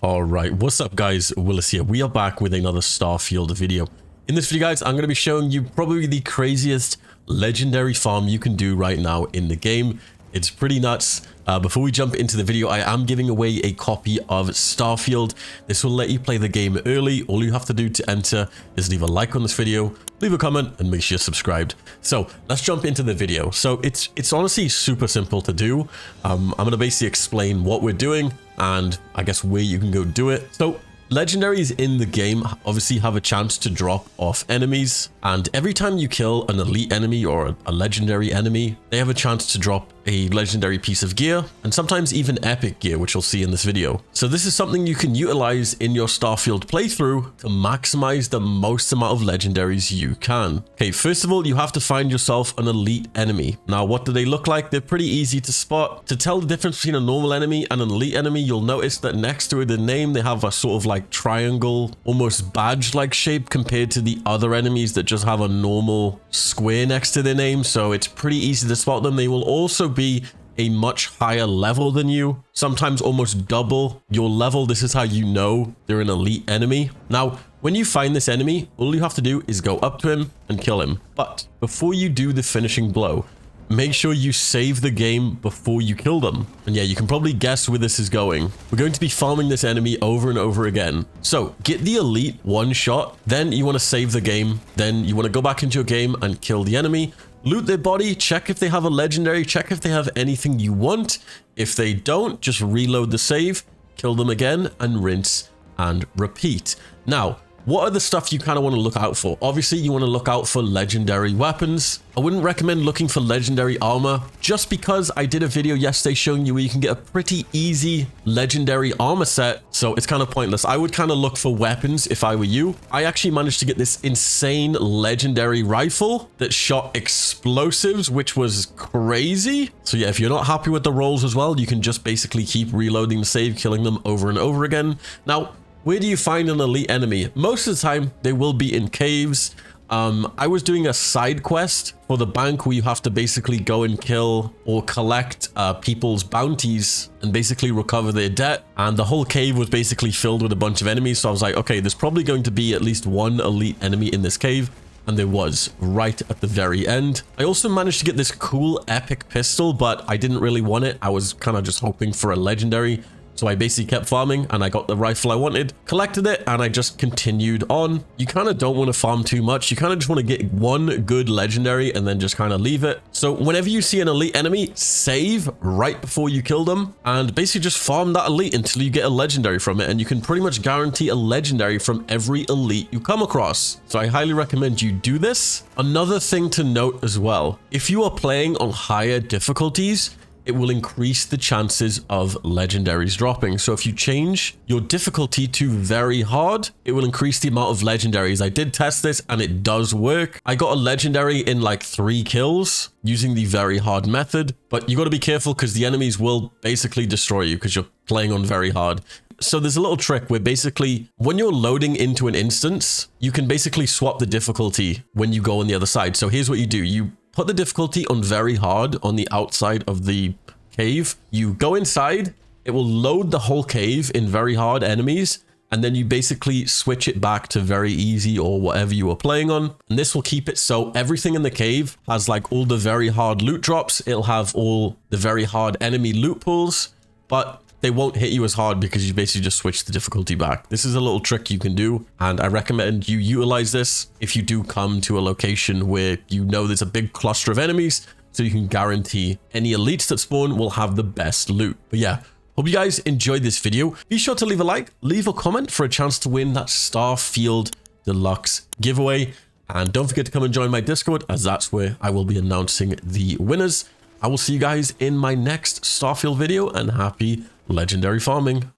All right, what's up guys, Willis here. We are back with another Starfield video. In this video guys, I'm going to be showing you probably the craziest legendary farm you can do right now in the game. It's pretty nuts. Before we jump into the video, I am giving away a copy of Starfield. This will let you play the game early. All you have to do to enter is leave a like on this video, leave a comment, and make sure you're subscribed. So let's jump into the video. So it's honestly super simple to do. I'm going to basically explain what we're doing and I guess where you can go do it. So legendaries in the game obviously have a chance to drop off enemies, and every time you kill an elite enemy or a legendary enemy, they have a chance to drop a legendary piece of gear, and sometimes even epic gear, which you'll see in this video. So this is something you can utilize in your Starfield playthrough to maximize the most amount of legendaries you can. Okay, first of all, you have to find yourself an elite enemy. Now, what do they look like? They're pretty easy to spot. To tell the difference between a normal enemy and an elite enemy, you'll notice that next to the name, they have a sort of like triangle, almost badge-like shape compared to the other enemies that just have a normal square next to their name. So it's pretty easy to spot them. They will also be a much higher level than you, sometimes almost double your level. This is how you know they're an elite enemy. Now, when you find this enemy, all you have to do is go up to him and kill him. But before you do the finishing blow, make sure you save the game before you kill them. And yeah, you can probably guess where this is going. We're going to be farming this enemy over and over again. So get the elite one shot, then you want to save the game. Then you want to go back into your game and kill the enemy. Loot their body, check if they have a legendary, check if they have anything you want. If they don't, just reload the save, kill them again, and rinse and repeat. Now, what are the stuff you kind of want to look out for? Obviously, you want to look out for legendary weapons. I wouldn't recommend looking for legendary armor, just because I did a video yesterday showing you where you can get a pretty easy legendary armor set, so it's kind of pointless. I would kind of look for weapons if I were you. I actually managed to get this insane legendary rifle that shot explosives, which was crazy. So yeah, if you're not happy with the rolls as well, you can just basically keep reloading the save, killing them over and over again. Now, where do you find an elite enemy? Most of the time, they will be in caves. I was doing a side quest for the bank where you have to basically go and kill or collect people's bounties and basically recover their debt. And the whole cave was basically filled with a bunch of enemies. So I was like, okay, there's probably going to be at least one elite enemy in this cave. And there was, right at the very end. I also managed to get this cool epic pistol, but I didn't really want it. I was kind of just hoping for a legendary. So I basically kept farming and I got the rifle I wanted, collected it, and I just continued on. You kind of don't want to farm too much. You kind of just want to get one good legendary and then just kind of leave it. So whenever you see an elite enemy, save right before you kill them and basically just farm that elite until you get a legendary from it. And you can pretty much guarantee a legendary from every elite you come across. So I highly recommend you do this. Another thing to note as well, if you are playing on higher difficulties, it will increase the chances of legendaries dropping. So if you change your difficulty to very hard, it will increase the amount of legendaries. I did test this and it does work. I got a legendary in like 3 kills using the very hard method, but you got to be careful because the enemies will basically destroy you because you're playing on very hard. So there's a little trick where basically when you're loading into an instance, you can basically swap the difficulty when you go on the other side. So here's what you do. You put the difficulty on very hard on the outside of the cave. You go inside, it will load the whole cave in very hard enemies, and then you basically switch it back to very easy or whatever you were playing on. And this will keep it so everything in the cave has like all the very hard loot drops. It'll have all the very hard enemy loot pools, but they won't hit you as hard because you basically just switch the difficulty back. This is a little trick you can do, and I recommend you utilize this if you do come to a location where you know there's a big cluster of enemies, so you can guarantee any elites that spawn will have the best loot. But yeah, hope you guys enjoyed this video. Be sure to leave a like, leave a comment for a chance to win that Starfield Deluxe giveaway. And don't forget to come and join my Discord, as that's where I will be announcing the winners. I will see you guys in my next Starfield video, and happy legendary farming.